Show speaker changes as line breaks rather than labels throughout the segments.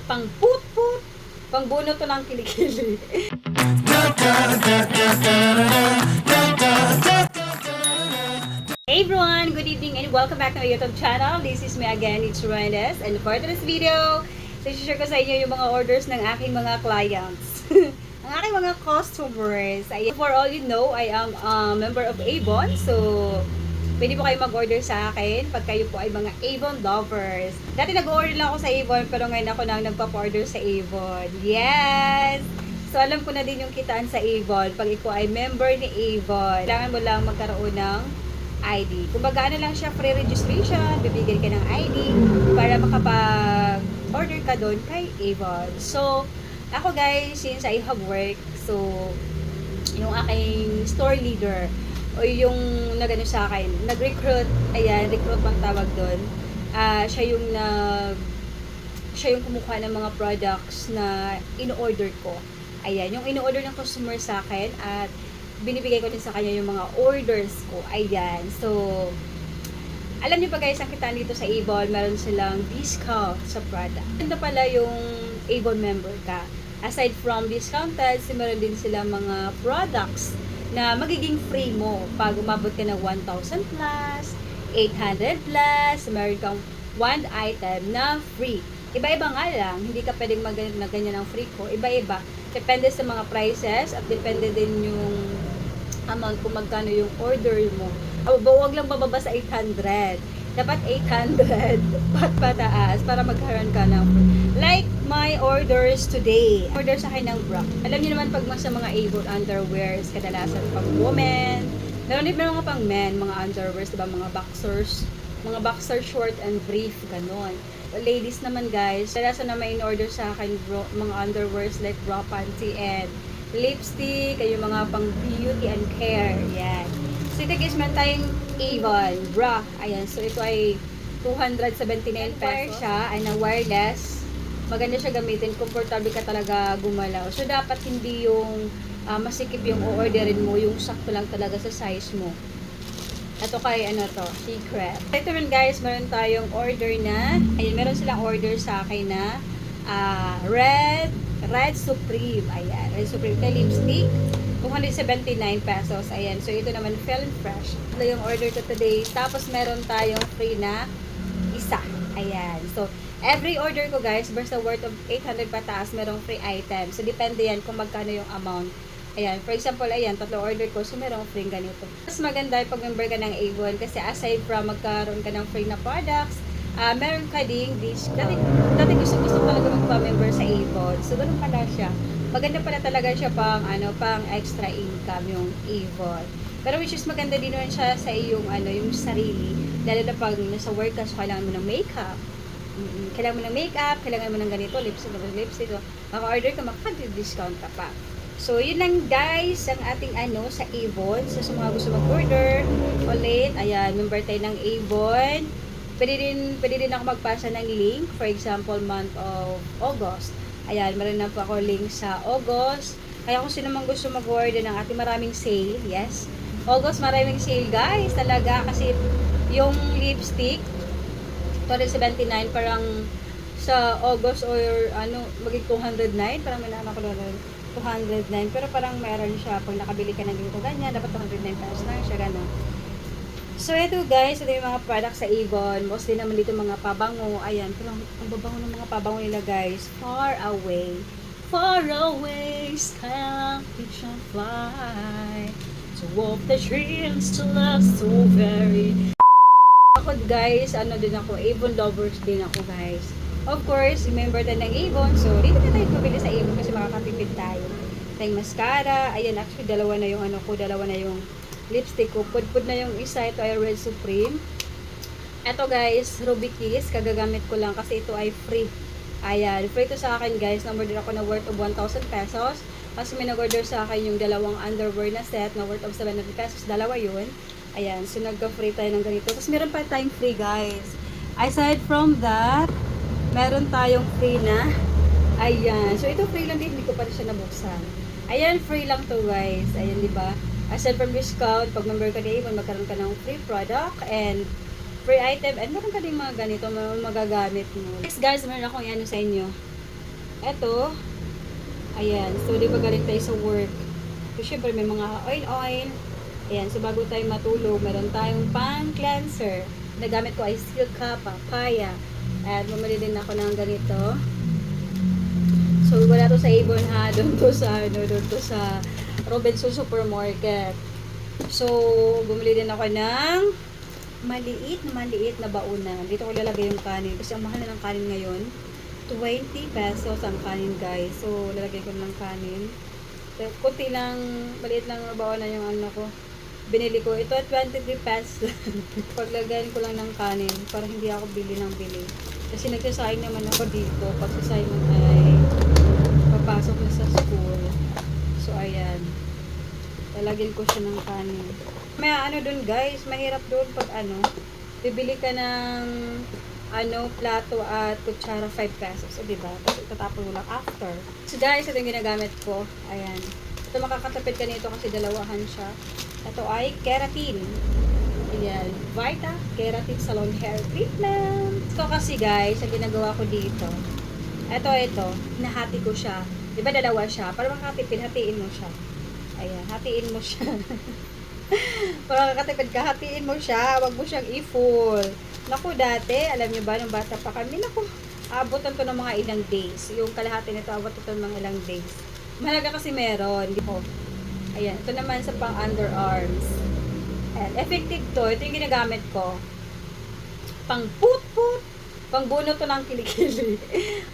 pang put-put, pang bunot to ng kilikili. Hey everyone, good evening and welcome back to my YouTube channel. This is me again, it's Reynes. And for today's video, share ko sa inyo yung mga orders ng aking mga clients. Ang aking mga customers. For all you know, I am a member of Avon. So, pwede po kayo mag-order sa akin pag kayo po ay mga Avon lovers. Dati nag-order lang ako sa Avon, pero ngayon ako nang nagpa-order sa Avon. Yes! So, alam ko na din yung kitaan sa Avon. Pag ikaw ay member ni Avon, kailangan mo lang magkaroon ng ID. Kumbaga, ano lang siya, free registration, bibigyan ka ng ID para makapag-order ka doon kay Avon. So, ako guys, since I have work, so, yung aking store leader, o yung nagano sa akin, nag-recruit, ayan, recruit bang tawag doon, siya yung kumukuha ng mga products na in-order ko. Ayan, yung in-order ng customer sa akin at binibigay ko din sa kanya yung mga orders ko. Ayan, so, alam niyo pa guys, ang kitaan dito sa Avon, meron silang discount sa product. Ganda pala yung Avon member ka. Aside from discounted, meron din sila mga products na magiging free mo pag umabot ka ng 1,000 plus, 800 plus, meron kang one item na free. Iba-iba nga lang, hindi ka pwedeng na ganyan ang free ko. Iba-iba. Depende sa mga prices at depende din yung amount kung magkano yung order mo. Huwag lang bababa sa 800. Dapat 800 pataas para magkaroon ka ng like my orders today. Order sa akin ng bra. Alam niyo naman pag sa mga Avon underwears, kadalasan pang women. Meron din mga pang men, mga underwears, diba? Mga boxer short and brief, ganon. Ladies naman guys, kadalasan na may in-order sa akin mga underwears like bra, panty, and lipstick, yung mga pang beauty and care. Yan. So ito guys, meron tayong Avon bra. Ayan. So ito ay 279 pesos siya. Ay na wireless. Maganda siya gamitin. Comfortable ka talaga gumalaw. So dapat hindi yung masikip yung o-orderin mo. Yung sakto lang talaga sa size mo. Ito kay ano to, Secret. Ito rin guys, meron tayong order na. Ayan, meron silang order sa akin na Red Supreme. Ayan, Red Supreme kay lipstick. 279 pesos. Ayan. So, ito naman, Feel Fresh. Ito yung order ko today. Tapos, meron tayong free na isa. Ayan. So, every order ko, guys, basta worth of 800 pataas, merong free item. So, depende yan kung magkano yung amount. Ayan. For example, ayan, 3 order ko. So, merong free ganito. Mas maganda pag member ka ng Avon kasi aside from magkaroon ka ng free na products, meron ka ding discount. Dati gusto talaga magpa-member sa Avon. So, ganun pala siya. Maganda pala talaga siya pang extra income yung Avon. Pero which is maganda din naman siya sa iyong yung sarili. Lalo na pag nasa work ka, so kailangan mo ng makeup. Kailangan mo ng makeup, kailangan mo ng ganito, lipstick. Maka-order ka, makaka-discount ka pa. So, yun lang guys, ang ating sa Avon. So, sa mga gusto mag-order ulit, ayan, member tayo ng Avon. Pwede din ako magpasa ng link. For example, month of August. Ayan, meron na po ako link sa August. Kaya kung sino man gusto mag-order ng ating maraming sale, yes. August, maraming sale guys, talaga. Kasi yung lipstick, 279, parang sa August or maging 209, parang may naman ko doon 209. Pero parang meron siya, pag nakabili ka ng ganito, ganyan, dapat 209 pesos na siya, gano'n. So, ito guys, ito yung mga products sa Avon. Mostly naman dito mga pabango. Ayan, pero ang babango ng mga pabango nila guys. Far away, sky we shall fly. To walk the dreams to love so very. Ako guys, din ako, Avon lovers din ako guys. Of course, member tayo ng Avon. So, dito na tayo pabili sa Avon kasi makakatipid tayo. Tayong mascara. Ayan, actually, dalawa na yung lipstick ko. Pud na yung isa. Ito ay Red Supreme. Ito guys, Ruby Kiss. Kagagamit ko lang kasi ito ay free. Ayan. Free ito sa akin guys. Number ako na worth of 1,000 pesos. Kasi may nag-order sa akin yung dalawang underwear na set na worth of 700 pesos. Dalawa yun. Ayan. So nagka-free tayo ng ganito. Tapos meron pa tayong free guys. Aside from that, meron tayong free na. Ayan. So ito free lang din. Hindi ko pa rin siya nabuksan. Ayan. Free lang to guys. Ayan, diba? Aside from discount, pag member ka din, magkaroon ka ng free product and free item, and meron ka din mga ganito, magagamit mo. Next guys, meron akong sa inyo. Eto, ayan. So, di ba galing tayo sa work? So, syempre, may mga oil. Ayan. So, bago tayo matulog, meron tayong pang-cleanser. Nagamit ko ay Silka Papaya. At bumili din ako ng ganito. So, wala to sa Avon ha. Doon to sa Robinson Supermarket. So, bumili din ako ng maliit na baunan. Dito ko lalagay yung kanin. Kasi ang mahal na ng kanin ngayon. 20 pesos ang kanin, guys. So, lalagay ko ng kanin. Kunti lang, maliit lang na baunan yung ano ko. Binili ko. Ito, 23 pesos. Paglagayin ko lang ng kanin para hindi ako bili ng bili. Kasi nagsasayang naman ako dito. Pag si Simon ay papasok na sa school. So, ayan. Lalagyan ko siya ng kanin. May ano dun, guys, mahirap dun pag bibili ka ng plato at kutsara 5 pesos. O, diba? Tapos itatapon mo lang after. So, guys, ito yung ginagamit ko. Ayan. Ito makakatapid ka nito kasi dalawahan siya. Ito ay keratin. Ayan. Vita Keratin Salon Hair Treatment. So, kasi, guys, ang ginagawa ko dito, ito, hinahati ko siya. Diba dalawa siya? Para makatipid, hatiin mo siya. Ayan, hatiin mo siya. Para makatipid ka, hatiin mo siya. Huwag mo siyang i-full. Naku, dati, alam niyo ba, nung bata pa kami, naku, abutan to ng mga ilang days. Yung kalahati nito, abutan to ng mga ilang days. Mahalaga kasi meron. Ayan, ito naman sa pang underarms. Ayan, effective to. Ito yung ginagamit ko. Pang put-put. Pang bunot to ng kilikili.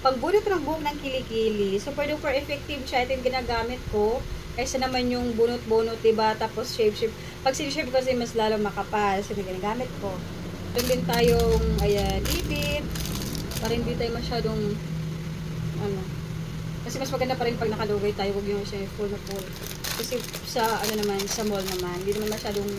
Pang bunot to ng buhok ng kilikili. Super duper effective siya. Ito yung ginagamit ko. Kaysa naman yung bunot-bunot, diba? Tapos shape. Pag sinishave kasi mas lalong makapal. So, yung ginagamit ko. Ito din tayong, ayan, ipit. Para hindi tayo masyadong, kasi mas maganda pa rin pag nakalugay tayo. Huwag yung siya full na full. Kasi sa, sa mall naman, hindi naman masyadong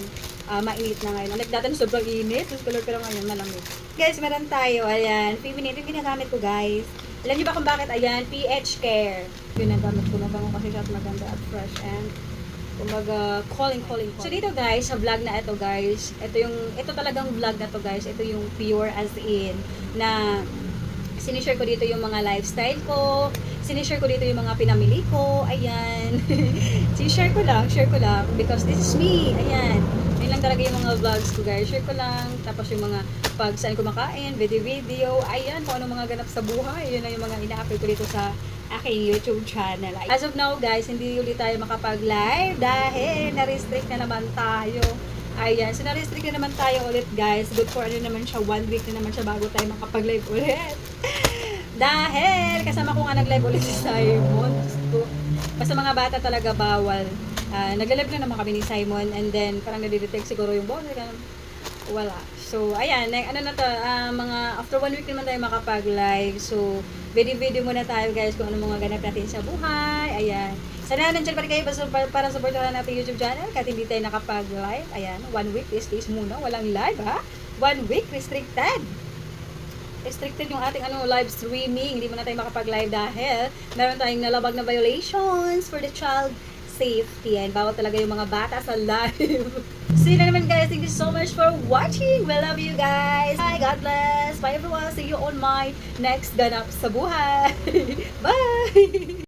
mainit na ngayon. Like dati sobrang init. Tapos color pero ngayon malamig. Guys, meron tayo. Ayan, feminine. Ito yung ginagamit ko, guys. Alam niyo ba kung bakit? Ayan, PH Care. Ginagamit ko. Mabango kasi siya at maganda at fresh and kumbaga calling. So dito, guys, sa vlog na ito, guys, ito talagang vlog na to, guys. Ito yung pure as in na sinishare ko dito yung mga lifestyle ko. Sinishare ko dito yung mga pinamili ko. Ayan. Share ko lang because this is me. Ayan. Yun lang talaga yung mga vlogs ko, guys. Share ko lang. Tapos yung mga pag saan kumakain, video. Ayan, kung anong mga ganap sa buhay. Yun lang yung mga ina-upload ko dito sa aking YouTube channel. As of now, guys, hindi ulit tayo makapag-live dahil na-restrict na naman tayo. Ayan, so na-restrict na naman tayo ulit, guys. Good for naman siya, 1 week na naman siya bago tayo makapag-live ulit. Dahil kasama ko nga nag-live ulit si Simon. Basta mga bata talaga bawal. Nag-live na naman kami ni Simon and then parang nadidetect siguro yung boses. Wala. So, ayan, mga after 1 week naman tayo makapag-live. So, video muna tayo, guys, kung ano mga ganap natin sa buhay. Ayan. Sana nandiyan pa rin kayo para supportahan natin YouTube channel kahit hindi tayo nakapag-live. Ayan, 1 week, this days muna. Walang live, ha? 1 week, restricted yung ating live streaming. Hindi muna tayo makapag-live dahil meron tayong nalabag na violations for the child safety. And bawal talaga yung mga bata sa live. See you na naman, guys. Thank you so much for watching. We love you, guys. Bye. God bless. Bye, everyone. See you on my next ganap sa buhay. Bye.